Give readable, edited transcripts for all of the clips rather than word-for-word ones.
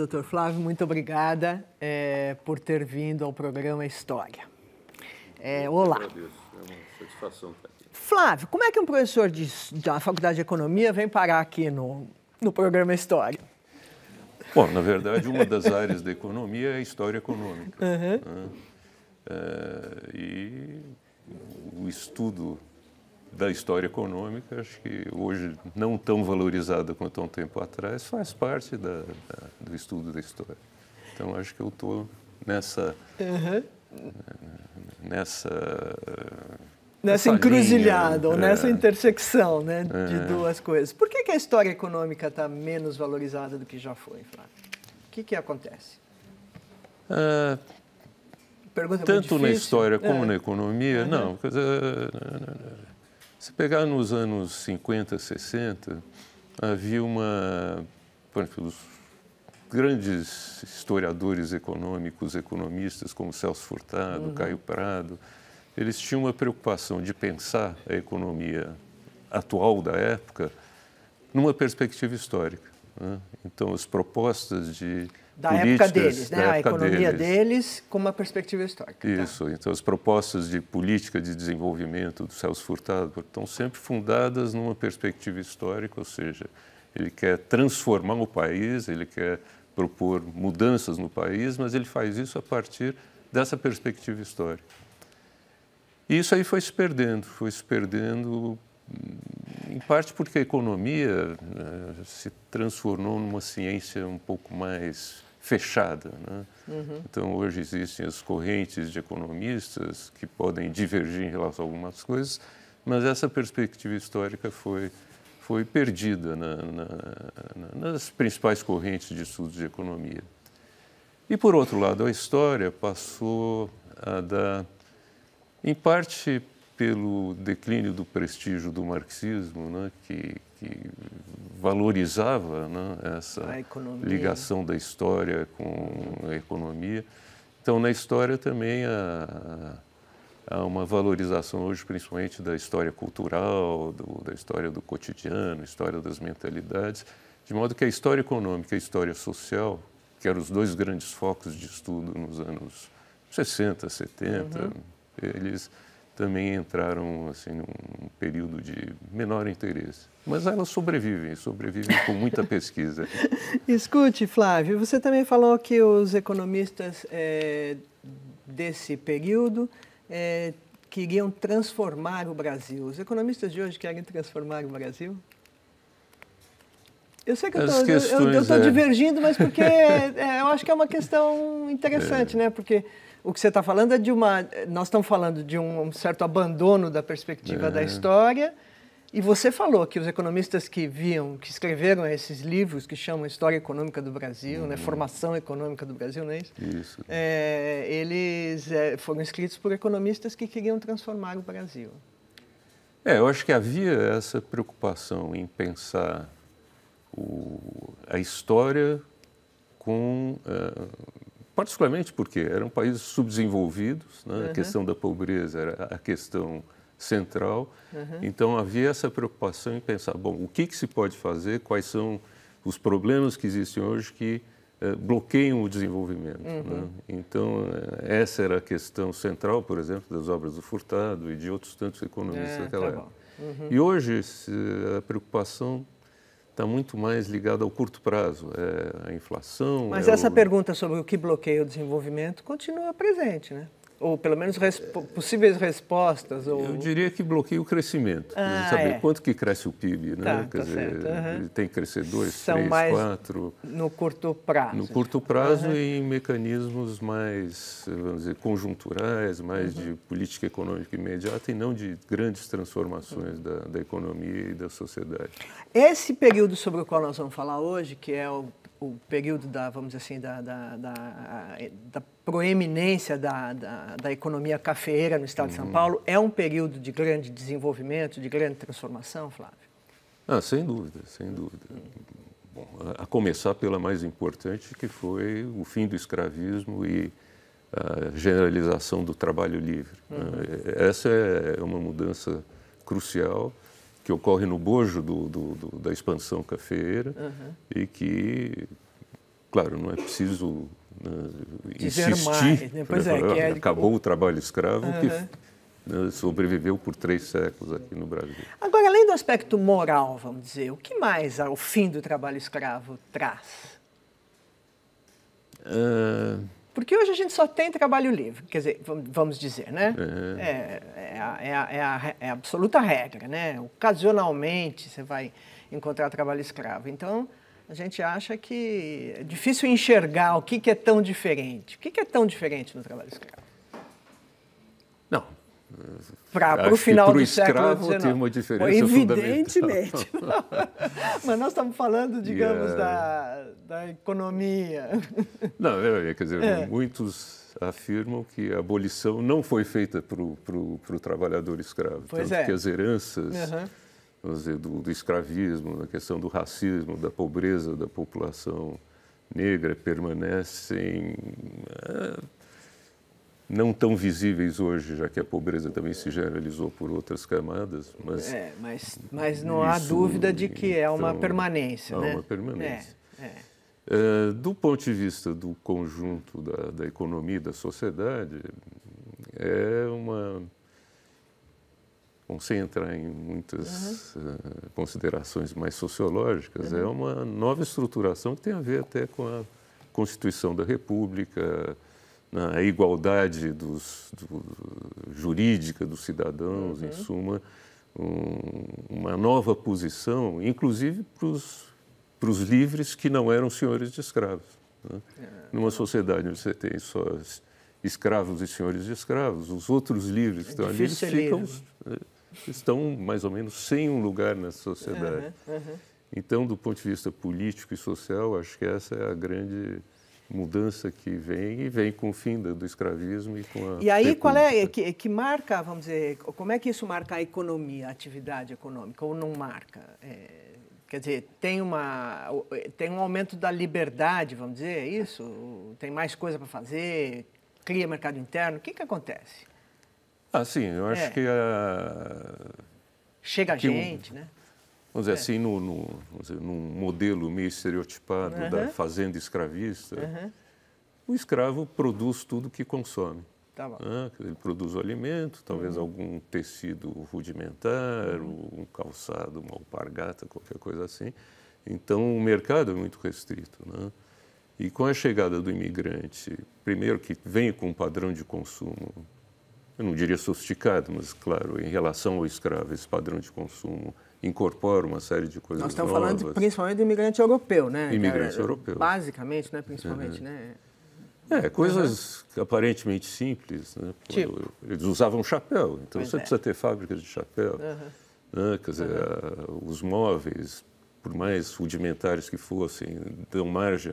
Dr. Flávio, muito obrigada por ter vindo ao programa História. Olá. Eu agradeço, é uma satisfação estar aqui. Flávio, como é que um professor da Faculdade de Economia vem parar aqui no programa História? Bom, na verdade, uma das áreas da economia é a história econômica. Uhum. E o estudo da história econômica, acho que hoje não tão valorizada quanto há um tempo atrás, faz parte do estudo da história. Então, acho que eu estou nessa encruzilhada, linha, ou nessa intersecção, né, de duas coisas. Por que a história econômica está menos valorizada do que já foi, Flávio? O que acontece? Pergunta tanto muito na difícil. história como na economia, não. Se pegar nos anos 50, 60, havia por exemplo, os grandes historiadores econômicos, economistas como Celso Furtado, Caio Prado, eles tinham uma preocupação de pensar a economia atual da época numa perspectiva histórica, né? Então, as propostas de da políticas, época deles, né? A economia deles com uma perspectiva histórica. Isso. Tá? Então, as propostas de política de desenvolvimento do Celso Furtado estão sempre fundadas numa perspectiva histórica, ou seja, ele quer transformar o país, ele quer propor mudanças no país, mas ele faz isso a partir dessa perspectiva histórica. E isso aí foi se perdendo em parte porque a economia se transformou numa ciência um pouco mais fechada, né? Então, hoje existem as correntes de economistas que podem divergir em relação a algumas coisas, mas essa perspectiva histórica foi perdida nas principais correntes de estudos de economia. E, por outro lado, a história passou a dar, em parte pelo declínio do prestígio do marxismo, né, que valorizava, né, essa ligação da história com a economia. Então, na história também há uma valorização hoje, principalmente da história cultural, da história do cotidiano, história das mentalidades, de modo que a história econômica e a história social, que eram os dois grandes focos de estudo nos anos 60, 70, eles também entraram assim, num período de menor interesse. Mas elas sobrevivem com muita pesquisa. Escute, Flávio, você também falou que os economistas desse período queriam transformar o Brasil. Os economistas de hoje querem transformar o Brasil? Eu sei que eu estou divergindo, mas porque eu acho que é uma questão interessante, né? Porque o que você está falando é nós estamos falando de um certo abandono da perspectiva da história, e você falou que os economistas que escreveram esses livros que chamam História Econômica do Brasil, né, Formação Econômica do Brasil, não é isso? Isso. Eles foram escritos por economistas que queriam transformar o Brasil. Eu acho que havia essa preocupação em pensar a história particularmente porque eram países subdesenvolvidos, né? A questão da pobreza era a questão central. Então, havia essa preocupação em pensar, bom, o que se pode fazer, quais são os problemas que existem hoje que bloqueiam o desenvolvimento. Né? Então, essa era a questão central, por exemplo, das obras do Furtado e de outros tantos economistas daquela época. E hoje, a preocupação está muito mais ligado ao curto prazo, a inflação. Mas essa pergunta sobre o que bloqueia o desenvolvimento continua presente, né? Ou pelo menos possíveis respostas. Eu diria que bloqueia o crescimento. Saber quanto que cresce o PIB, né? Quer dizer, ele tem que crescer 2, 3, 4... No curto prazo. No curto prazo e em mecanismos mais, vamos dizer, conjunturais, mais de política econômica imediata e não de grandes transformações da economia e da sociedade. Esse período sobre o qual nós vamos falar hoje, que é o período vamos dizer assim, da proeminência da economia cafeeira no estado de São Paulo, é um período de grande desenvolvimento, de grande transformação, Flávio? Sem dúvida, sem dúvida. Bom, a começar pela mais importante, que foi o fim do escravismo e a generalização do trabalho livre. Essa é uma mudança crucial que ocorre no bojo da expansão cafeeira e que claro, não é preciso dizer insistir. mais, né? Pois acabou o trabalho escravo, que sobreviveu por 3 séculos aqui no Brasil. Agora, além do aspecto moral, vamos dizer, o que mais o fim do trabalho escravo traz? Porque hoje a gente só tem trabalho livre, quer dizer, vamos dizer, né? É a absoluta regra, né? Ocasionalmente você vai encontrar trabalho escravo. Então, a gente acha que é difícil enxergar o que é tão diferente. O que é tão diferente no trabalho escravo? Não. Para o final do século XIX. Tem uma diferença evidentemente. Mas nós estamos falando, digamos, da economia. Não, quer dizer, muitos afirmam que a abolição não foi feita para o trabalhador escravo. Pois tanto que as heranças vamos dizer, do escravismo, da questão do racismo, da pobreza da população negra permanecem não tão visíveis hoje, já que a pobreza também se generalizou por outras camadas. Mas não há dúvida de que é uma permanência. Há uma permanência. Do ponto de vista do conjunto da economia e da sociedade, sem entrar em muitas considerações mais sociológicas, é uma nova estruturação que tem a ver até com a Constituição da República, a igualdade jurídica dos cidadãos, em suma, uma nova posição, inclusive para os livres que não eram senhores de escravos. Né? Numa sociedade onde você tem só escravos e senhores de escravos, os outros livres que estão ali, eles estão mais ou menos sem um lugar nessa sociedade. Então, do ponto de vista político e social, acho que essa é a grande mudança que vem com o fim do escravismo e com a E aí, qual é que marca, vamos dizer, como é que isso marca a economia, a atividade econômica, ou não marca? Quer dizer, tem um aumento da liberdade, vamos dizer, é isso? Tem mais coisa para fazer, cria mercado interno, o que acontece? Sim, eu acho que chega a gente, né? Vamos dizer assim, num modelo meio estereotipado da fazenda escravista, o escravo produz tudo que consome. Tá bom. Ele produz o alimento, talvez algum tecido rudimentar, um calçado, uma alpargata, qualquer coisa assim. Então, o mercado é muito restrito. Né? E com a chegada do imigrante, primeiro que vem com um padrão de consumo, eu não diria sofisticado, mas, claro, em relação ao escravo, esse padrão de consumo incorpora uma série de coisas novas. Nós estamos falando principalmente do imigrante europeu, né? Imigrante europeu. Basicamente, né? Principalmente, né? Coisas aparentemente simples. Né? Tipo? Eles usavam chapéu, então você precisa ter fábricas de chapéu. Né? Quer dizer, os móveis, por mais rudimentares que fossem, dão margem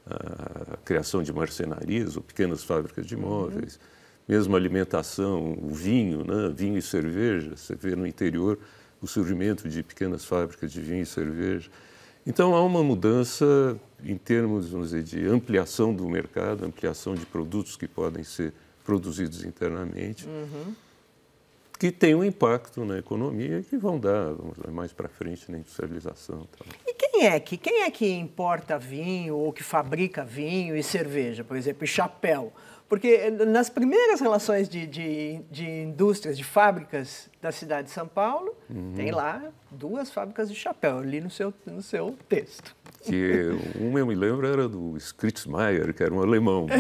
à criação de marcenarias ou pequenas fábricas de móveis. Mesmo a alimentação, o vinho, né? Vinho e cerveja, você vê no interior o surgimento de pequenas fábricas de vinho e cerveja. Então, há uma mudança em termos, vamos dizer, de ampliação do mercado, ampliação de produtos que podem ser produzidos internamente, que tem um impacto na economia e que vão dar, vamos dizer, mais para frente na industrialização. E quem é que importa vinho ou que fabrica vinho e cerveja, por exemplo, e chapéu? Porque nas primeiras relações de indústrias, de fábricas da cidade de São Paulo, tem lá 2 fábricas de chapéu, ali no seu texto. Que uma, eu me lembro, era do Stritzmeier, que era um alemão. Né?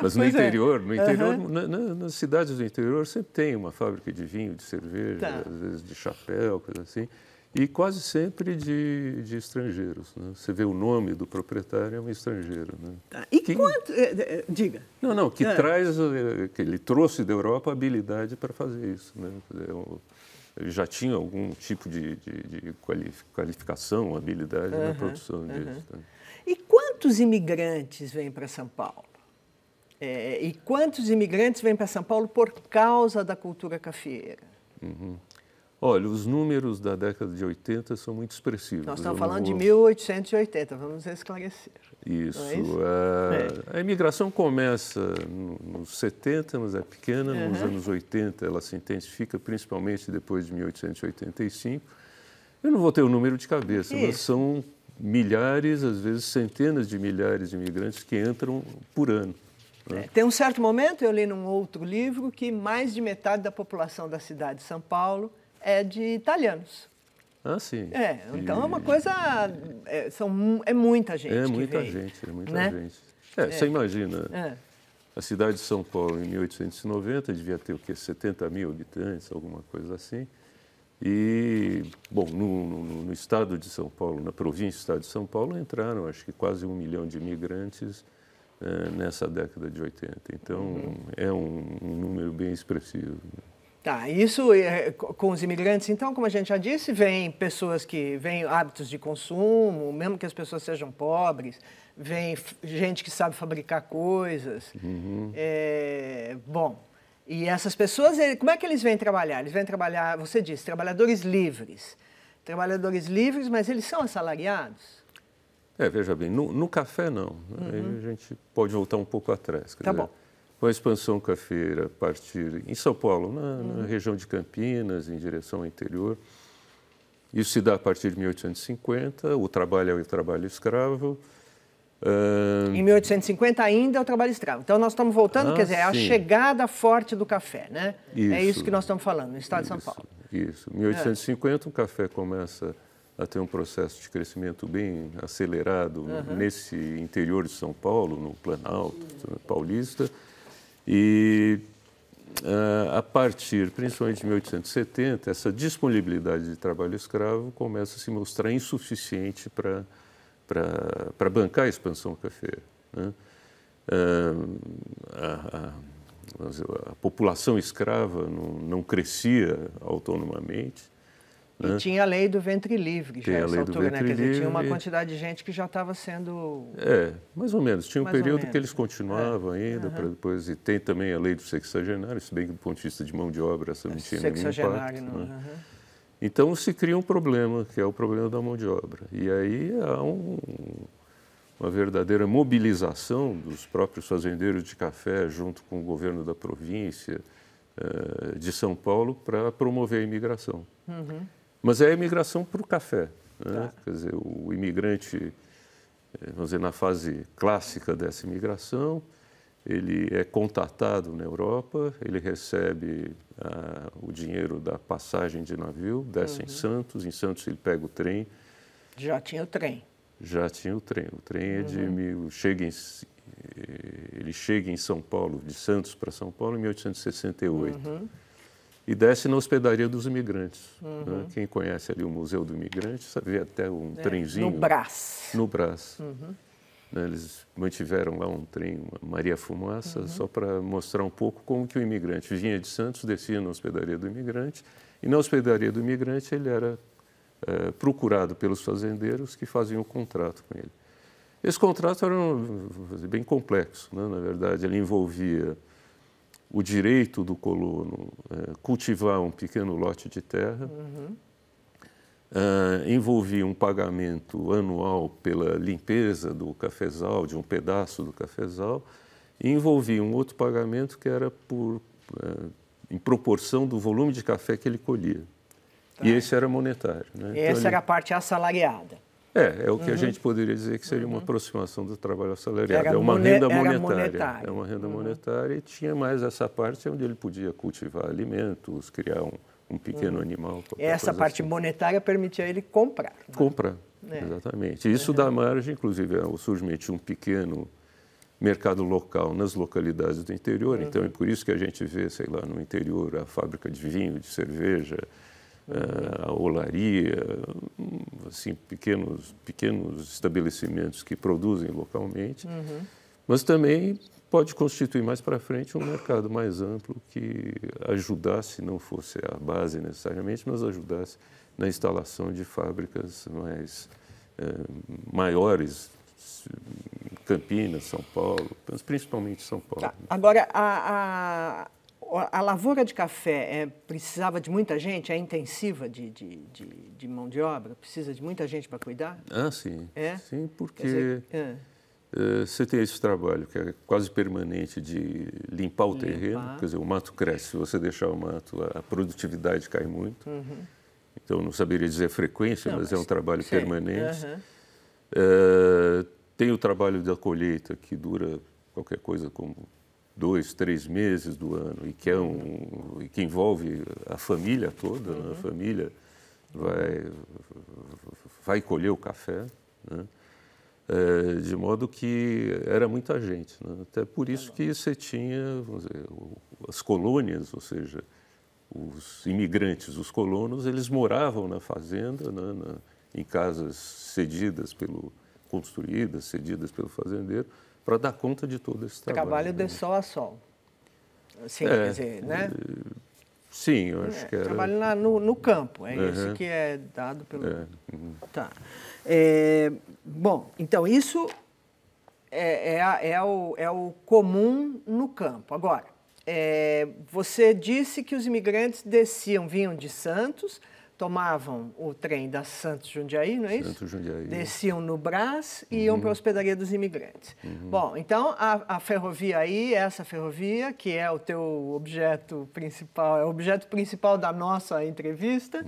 Mas no interior, nas cidades do interior, sempre tem uma fábrica de vinho, de cerveja, às vezes de chapéu, coisa assim. E quase sempre de estrangeiros. Né? Você vê o nome do proprietário, é um estrangeiro. Né? E quanto... Diga. Que traz... que ele trouxe da Europa a habilidade para fazer isso. Né? Ele já tinha algum tipo de qualificação, habilidade na produção disso. Né? E quantos imigrantes vêm para São Paulo? E quantos imigrantes vêm para São Paulo por causa da cultura cafeeira? Olha, os números da década de 80 são muito expressivos. Nós estamos falando de 1880, vamos esclarecer. Isso. A imigração começa nos 70, mas é pequena. Nos anos 80, ela se intensifica principalmente depois de 1885. Eu não vou ter o número de cabeça, mas são milhares, às vezes centenas de milhares de imigrantes que entram por ano. Né? Tem um certo momento, eu li num outro livro, que mais de metade da população da cidade de São Paulo é de italianos. Ah, sim. Então é uma coisa... É muita gente É que muita veio, gente, é muita né? gente. Você imagina, a cidade de São Paulo, em 1890, devia ter o quê? 70 mil habitantes, alguma coisa assim. E, bom, no estado de São Paulo, na província do estado de São Paulo, entraram, acho que quase 1 milhão de imigrantes nessa década de 80. Então, é um número bem expressivo. Tá, isso com os imigrantes, então, como a gente já disse, vem pessoas que vêm hábitos de consumo, mesmo que as pessoas sejam pobres, vem gente que sabe fabricar coisas. Bom, e essas pessoas, como é que eles vêm trabalhar? Eles vêm trabalhar, você disse, trabalhadores livres. Trabalhadores livres, mas eles são assalariados? Veja bem, no café não. Aí a gente pode voltar um pouco atrás. Tá bom. Com a expansão cafeira a partir em São Paulo, na região de Campinas, em direção ao interior. Isso se dá a partir de 1850, o trabalho é o trabalho escravo. Em 1850 ainda é o trabalho escravo. Então nós estamos voltando, quer dizer, é a chegada forte do café, né? Isso, é isso que nós estamos falando, no estado de São Paulo. Isso. Em 1850 o café começa a ter um processo de crescimento bem acelerado nesse interior de São Paulo, no Planalto paulista. E a partir, principalmente de 1870, essa disponibilidade de trabalho escravo começa a se mostrar insuficiente para bancar a expansão cafeira. Né? A população escrava não crescia autonomamente. E tinha a lei do ventre livre já nessa altura, né? Quer dizer, tinha uma livre. Quantidade de gente que já estava sendo... Mais ou menos. Tinha um Mais ou período menos, que eles continuavam ainda, para depois... E tem também a lei do sexagenário, se bem que do ponto de vista de mão de obra, essa não tinha nenhum impacto. Não, né? Então se cria um problema, que é o problema da mão de obra. E aí há uma verdadeira mobilização dos próprios fazendeiros de café junto com o governo da província de São Paulo para promover a imigração. Mas é a imigração para o café. Né? Quer dizer, o imigrante, vamos dizer, na fase clássica dessa imigração, ele é contatado na Europa, ele recebe o dinheiro da passagem de navio, desce em Santos ele pega o trem. Já tinha o trem. Já tinha o trem. O trem é ele chega em São Paulo, de Santos para São Paulo, em 1868. E desce na hospedaria dos imigrantes. Né? Quem conhece ali o Museu do Imigrante, sabe até um trenzinho. No Brás. No Brás. Né? Eles mantiveram lá um trem, uma Maria Fumaça, só para mostrar um pouco como que o imigrante vinha de Santos, descia na hospedaria do imigrante, e na hospedaria do imigrante ele era procurado pelos fazendeiros que faziam um contrato com ele. Esse contrato era bem complexo, né? Na verdade, ele envolvia o direito do colono cultivar um pequeno lote de terra, envolvia um pagamento anual pela limpeza do cafezal, de um pedaço do cafezal, e envolvia um outro pagamento que era em proporção do volume de café que ele colhia. E esse era monetário. Né? Essa era a parte assalariada. É o que a gente poderia dizer que seria uma aproximação do trabalho assalariado. É uma renda monetária. É uma renda monetária e tinha mais essa parte onde ele podia cultivar alimentos, criar um pequeno animal. Essa parte monetária permitia ele comprar. Né? Comprar, exatamente. Isso dá margem, inclusive, ao surgimento de um pequeno mercado local nas localidades do interior. Então, é por isso que a gente vê, sei lá, no interior, a fábrica de vinho, de cerveja, a olaria, assim, pequenos estabelecimentos que produzem localmente, mas também pode constituir mais para frente um mercado mais amplo que ajudasse, não fosse a base necessariamente, mas ajudasse na instalação de fábricas maiores, Campinas, São Paulo, mas principalmente São Paulo. Tá. Agora, a lavoura de café precisava de muita gente? É intensiva de mão de obra? Precisa de muita gente para cuidar? Sim. É? Sim, porque você tem esse trabalho que é quase permanente de limpar o terreno. Quer dizer, o mato cresce. Se você deixar o mato, a produtividade cai muito. Então, não saberia dizer a frequência, mas é um trabalho permanente. Tem o trabalho da colheita, que dura qualquer coisa como 2, 3 meses do ano, e que envolve a família toda, né? A família vai colher o café, né? De modo que era muita gente, né? Até por isso que você tinha, vamos dizer, as colônias, ou seja, os imigrantes, os colonos, eles moravam na fazenda, né? Em casas construídas, cedidas pelo fazendeiro, para dar conta de todo esse trabalho. De sol a sol. Assim, quer dizer, né? Sim, eu acho que era... Trabalho no campo, isso que é dado pelo... Tá. Bom, então isso é o comum no campo. Agora, você disse que os imigrantes vinham de Santos, tomavam o trem da Santos Jundiaí, não é isso? Santos Jundiaí. Desciam no Brás e iam para a hospedaria dos imigrantes. Bom, então a ferrovia aí, essa ferrovia, que é o teu objeto principal, é o objeto principal da nossa entrevista,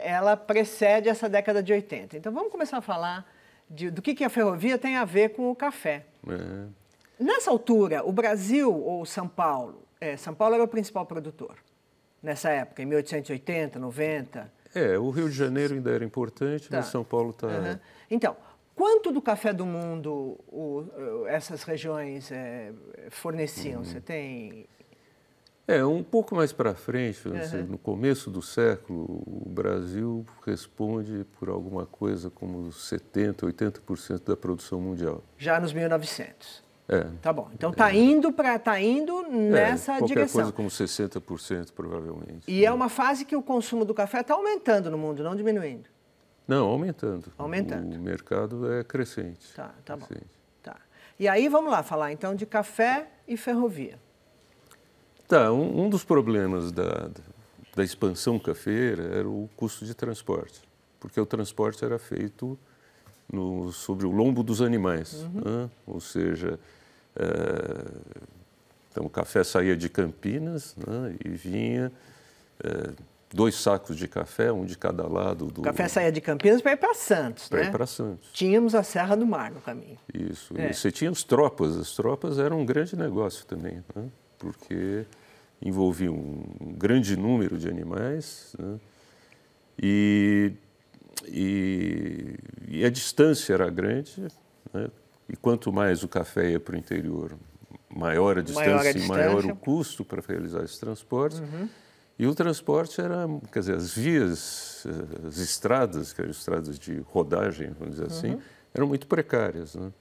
ela precede essa década de 80. Então vamos começar a falar do que a ferrovia tem a ver com o café. Nessa altura, o Brasil ou São Paulo? São Paulo era o principal produtor. Nessa época, em 1880, 90? O Rio de Janeiro ainda era importante, mas São Paulo está... Então, quanto do café do mundo essas regiões forneciam? Você tem... Um pouco mais para frente, no começo do século, o Brasil responde por alguma coisa como 70%, 80% da produção mundial. Já nos 1900? Tá bom. Então está indo nessa direção. Qualquer coisa como 60%, provavelmente. E é uma fase que o consumo do café está aumentando no mundo, não diminuindo? Não, aumentando. Aumentando. O mercado é crescente. Tá bom. Tá. E aí vamos lá falar então de café e ferrovia. Um dos problemas da expansão cafeira era o custo de transporte, porque o transporte era feito sobre o lombo dos animais, né? Ou seja, então o café saía de Campinas, né? E vinha 2 sacos de café, um de cada lado. O café saía de Campinas para ir para Santos, né? Para ir para Santos. Tínhamos a Serra do Mar no caminho. Isso. E você tinha as tropas eram um grande negócio também, né? Porque envolviam um grande número de animais, né? E a distância era grande, né? E quanto mais o café ia para o interior, maior a distância e maior o custo para realizar esses transportes. E o transporte era, quer dizer, as vias, as estradas, que eram estradas de rodagem, vamos dizer assim, eram muito precárias, né?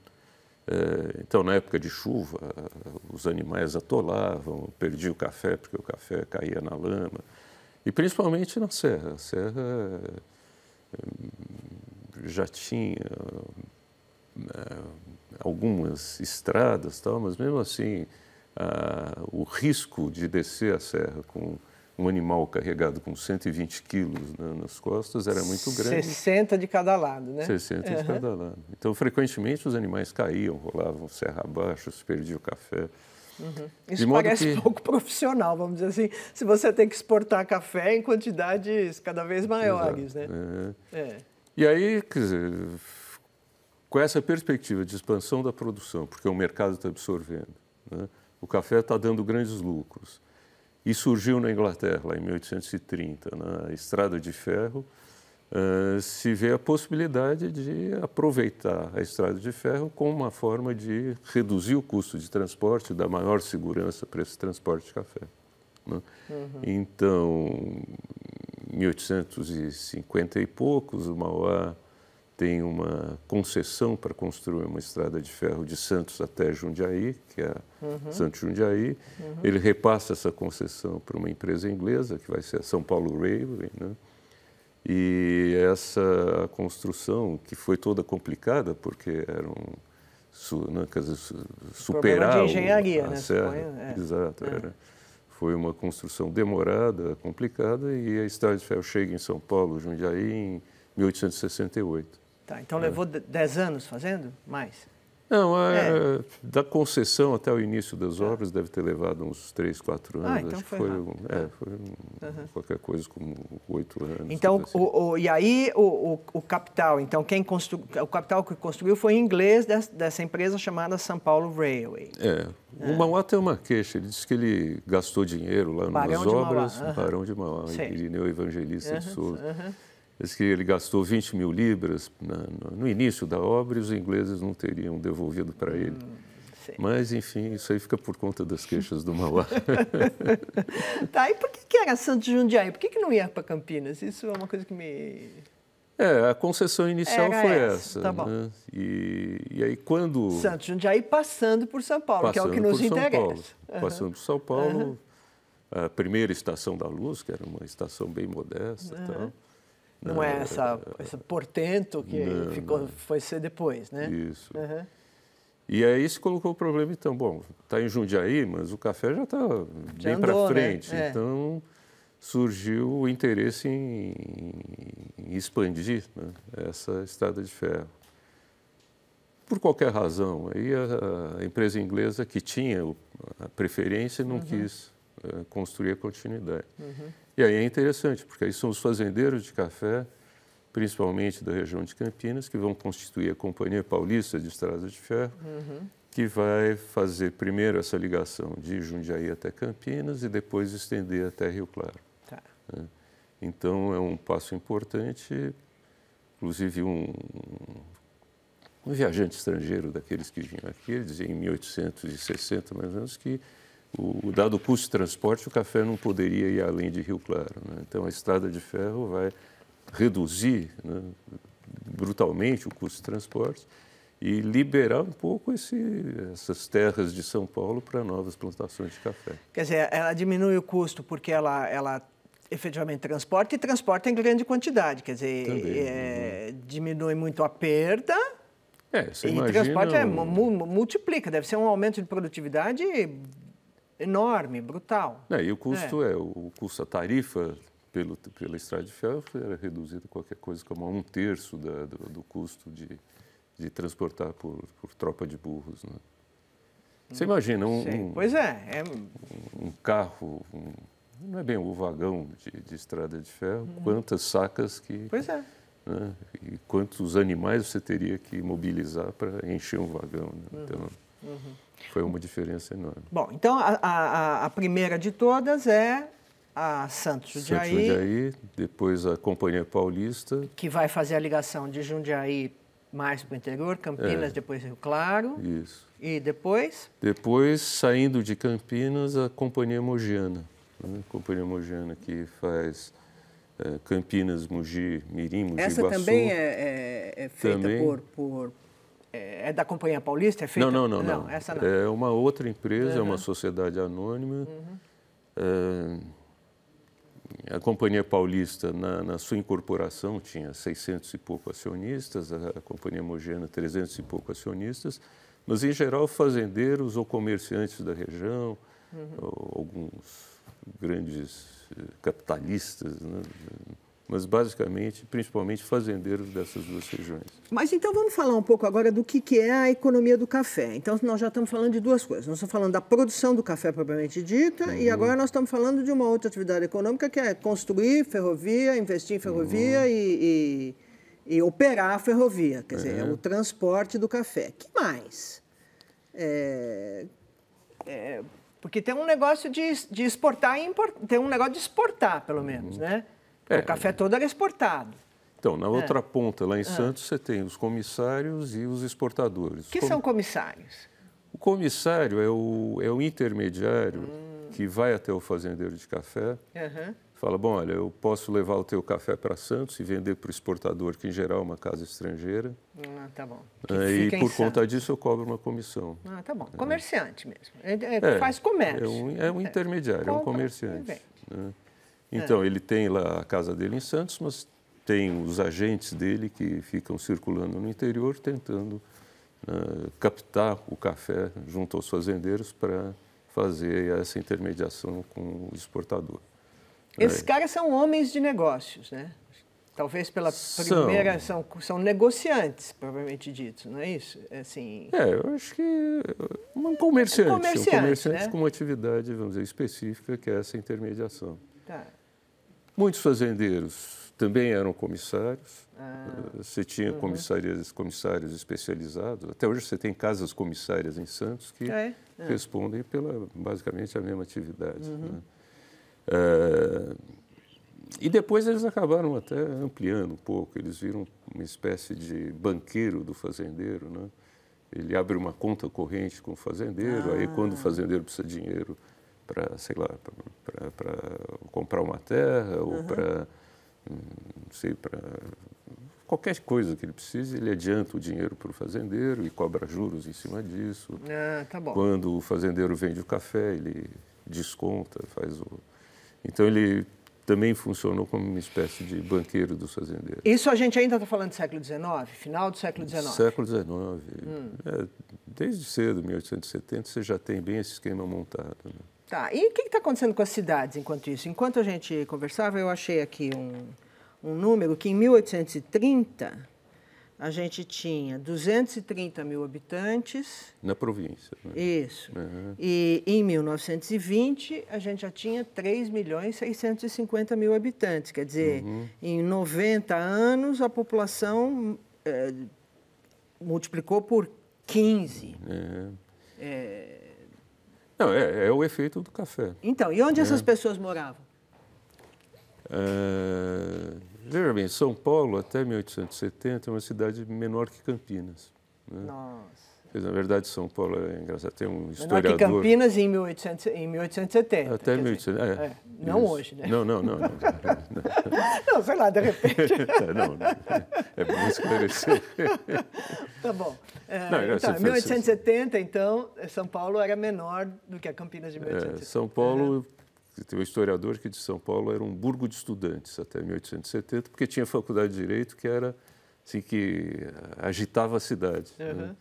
Então, na época de chuva, os animais atolavam, perdiam o café porque o café caía na lama. E principalmente na serra. A serra já tinha algumas estradas, mas mesmo assim o risco de descer a serra com um animal carregado com 120 quilos, né, nas costas era muito grande. 60 de cada lado, né? 60 de cada lado. Então, frequentemente, os animais caíam, rolavam serra abaixo, se perdia o café. Isso parece pouco profissional, vamos dizer assim, se você tem que exportar café em quantidades cada vez maiores, né? E aí, quer dizer, com essa perspectiva de expansão da produção, porque o mercado está absorvendo, né, o café está dando grandes lucros. E surgiu na Inglaterra, lá em 1830, na Estrada de Ferro, se vê a possibilidade de aproveitar a Estrada de Ferro como uma forma de reduzir o custo de transporte, dar maior segurança para esse transporte de café, né? Então, em 1850 e poucos, o Mauá tem uma concessão para construir uma estrada de ferro de Santos até Jundiaí, que é a Santos Jundiaí. Ele repassa essa concessão para uma empresa inglesa, que vai ser a São Paulo Railway, né? E essa construção, que foi toda complicada, porque era superar de engenharia, a serra. Exato. Foi uma construção demorada, complicada, e a estrada de ferro chega em São Paulo, Jundiaí, em 1868. Tá, então levou 10 anos fazendo? Mais? Não, da concessão até o início das obras deve ter levado uns 3, 4 anos. Então acho que foi qualquer coisa como 8 anos. Então, assim. E aí o capital, então o capital que construiu foi em inglês dessa empresa chamada São Paulo Railway. O Mauá tem uma queixa, ele disse que ele gastou dinheiro lá nas obras, no Barão de Mauá, Irineu Evangelista de Souza. Diz que ele gastou 20 mil libras no início da obra e os ingleses não teriam devolvido para ele. Mas, enfim, isso aí fica por conta das queixas do Mauá. Tá, e por que era Santos Jundiaí? Por que não ia para Campinas? Isso é uma coisa que me... A concessão inicial foi essa. Tá bom. Né? E aí, quando... Santos Jundiaí passando por São Paulo, que é o que nos interessa. Passando por São Paulo, a primeira Estação da Luz, que era uma estação bem modesta e tal. Não é essa portento que foi ser depois, né? Isso. E aí se colocou o problema, então, bom, está em Jundiaí, mas o café já está bem para frente. Né? Então, surgiu o interesse em expandir, né, essa estrada de ferro. Por qualquer razão. Aí a empresa inglesa que tinha a preferência não quis construir a continuidade. E aí é interessante, porque aí são os fazendeiros de café, principalmente da região de Campinas, que vão constituir a Companhia Paulista de Estradas de Ferro, que vai fazer primeiro essa ligação de Jundiaí até Campinas e depois estender até Rio Claro. Tá. Então é um passo importante, inclusive um viajante estrangeiro daqueles que vinham aqui, ele dizia em 1860 mais ou menos que dado o custo de transporte, o café não poderia ir além de Rio Claro. Né? Então, a estrada de ferro vai reduzir, né, brutalmente o custo de transporte e liberar um pouco essas terras de São Paulo para novas plantações de café. Quer dizer, ela diminui o custo porque ela efetivamente transporta e transporta em grande quantidade. Quer dizer, diminui muito a perda você e imagina transporte multiplica. Deve ser um aumento de produtividade enorme, brutal. E o custo o custo, a tarifa pela estrada de ferro era reduzida qualquer coisa como a 1/3 do custo de transportar por tropa de burros. Né? Você imagina um carro, não é bem o vagão de estrada de ferro, quantas sacas que... Né? E quantos animais você teria que mobilizar para encher um vagão. Né? Então, foi uma diferença enorme. Bom, então a primeira de todas é a Santos Jundiaí. Santos Jundiaí, depois a Companhia Paulista. Que vai fazer a ligação de Jundiaí mais para o interior, Campinas, depois Rio Claro. Isso. E depois? Depois, saindo de Campinas, a Companhia Mogiana. Né? A Companhia Mogiana que faz Campinas, Mogi, Mirim, Mogi Guaçu. Essa também é feita por... É da Companhia Paulista? É feita? Não. Essa não. É uma outra empresa, é uma sociedade anônima. A Companhia Paulista, na sua incorporação, tinha 600 e pouco acionistas, a Companhia Mogiana, 300 e pouco acionistas, mas, em geral, fazendeiros ou comerciantes da região, alguns grandes capitalistas, né? Mas, basicamente, principalmente fazendeiros dessas duas regiões. Mas, então, vamos falar um pouco agora do que é a economia do café. Então, nós já estamos falando de duas coisas. Nós estamos falando da produção do café propriamente dita e agora nós estamos falando de uma outra atividade econômica que é construir ferrovia, investir em ferrovia e operar a ferrovia, quer dizer, o transporte do café. Que mais? Porque tem um negócio de exportar e importar, tem um negócio de exportar, pelo menos, né? O café todo era exportado. Então, na outra ponta, lá em Santos, você tem os comissários e os exportadores. O que são comissários? O comissário é o intermediário que vai até o fazendeiro de café, fala, bom, olha, eu posso levar o teu café para Santos e vender para o exportador, que em geral é uma casa estrangeira. Tá bom. E por conta disso eu cobro uma comissão. Tá bom. Comerciante mesmo. Faz comércio. É um intermediário, é um comerciante. Né? Então, ele tem lá a casa dele em Santos, mas tem os agentes dele que ficam circulando no interior tentando captar o café junto aos fazendeiros para fazer essa intermediação com o exportador. Esses caras são homens de negócios, né? Talvez pela primeira são negociantes, provavelmente dito, não é isso? Assim, eu acho que um comerciante né? Com uma atividade, vamos dizer, específica, que é essa intermediação. Tá. Muitos fazendeiros também eram comissários. Você tinha comissários especializados. Até hoje você tem casas comissárias em Santos que respondem pela basicamente a mesma atividade. Né? E depois eles acabaram até ampliando um pouco. Eles viram uma espécie de banqueiro do fazendeiro, né? Ele abre uma conta corrente com o fazendeiro, aí quando o fazendeiro precisa de dinheiro para, sei lá, para comprar uma terra ou para, não sei, para qualquer coisa que ele precise, ele adianta o dinheiro para o fazendeiro e cobra juros em cima disso. Tá bom. Quando o fazendeiro vende o café, ele desconta, faz o... Então ele também funcionou como uma espécie de banqueiro dos fazendeiros. Isso a gente ainda está falando do século XIX? Final do século XIX? Século XIX. Desde cedo, 1870, você já tem bem esse esquema montado. Né? Tá, e o que está acontecendo com as cidades enquanto isso? Enquanto a gente conversava, eu achei aqui um número que em 1830 a gente tinha 230 mil habitantes. Na província. Né? Isso. E em 1920 a gente já tinha 3.650.000 habitantes. Quer dizer, em 90 anos a população multiplicou por 15. Não, é o efeito do café. Então, e onde essas pessoas moravam? Veja bem, São Paulo, até 1870, é uma cidade menor que Campinas. Né? Nossa. Na verdade, São Paulo é engraçado. Tem um historiador... Menor que Campinas em 1870. Até 1870, não isso. Hoje, né? Não. Não, sei lá, de repente. Não, é bom esclarecer. Tá bom. Então, em 1870, então, São Paulo era menor do que a Campinas de 1870. São Paulo... Tem um historiador que diz que São Paulo era um burgo de estudantes até 1870, porque tinha faculdade de Direito que era assim, que agitava a cidade. Né?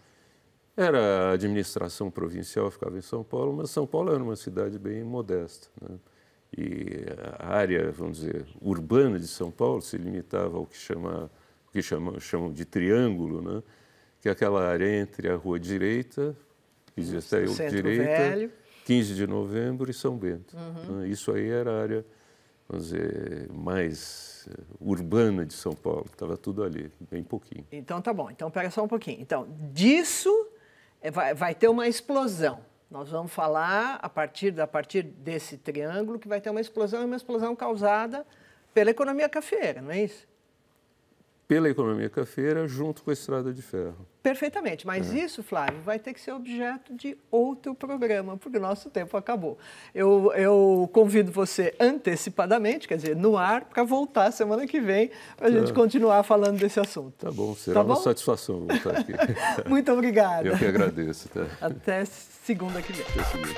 Era a administração provincial, ficava em São Paulo, mas São Paulo era uma cidade bem modesta. Né? E a área, vamos dizer, urbana de São Paulo se limitava ao que chamam de triângulo, né? Que é aquela área entre a Rua Direita, que dizia até Direita, Velho. 15 de Novembro e São Bento. Isso aí era a área, vamos dizer, mais urbana de São Paulo. Estava tudo ali, bem pouquinho. Então tá bom. Então pega só um pouquinho. Então, disso vai ter uma explosão. Nós vamos falar a partir desse triângulo que vai ter uma explosão causada pela economia cafeeira, não é isso? Pela economia cafeeira junto com a estrada de ferro. Perfeitamente, mas isso, Flávio, vai ter que ser objeto de outro programa, porque o nosso tempo acabou. Eu convido você antecipadamente, quer dizer, no ar, para voltar semana que vem, para a gente continuar falando desse assunto. Tá bom, será uma satisfação voltar aqui. Muito obrigada. Eu que agradeço. Tá? Até segunda que vem. Até segunda.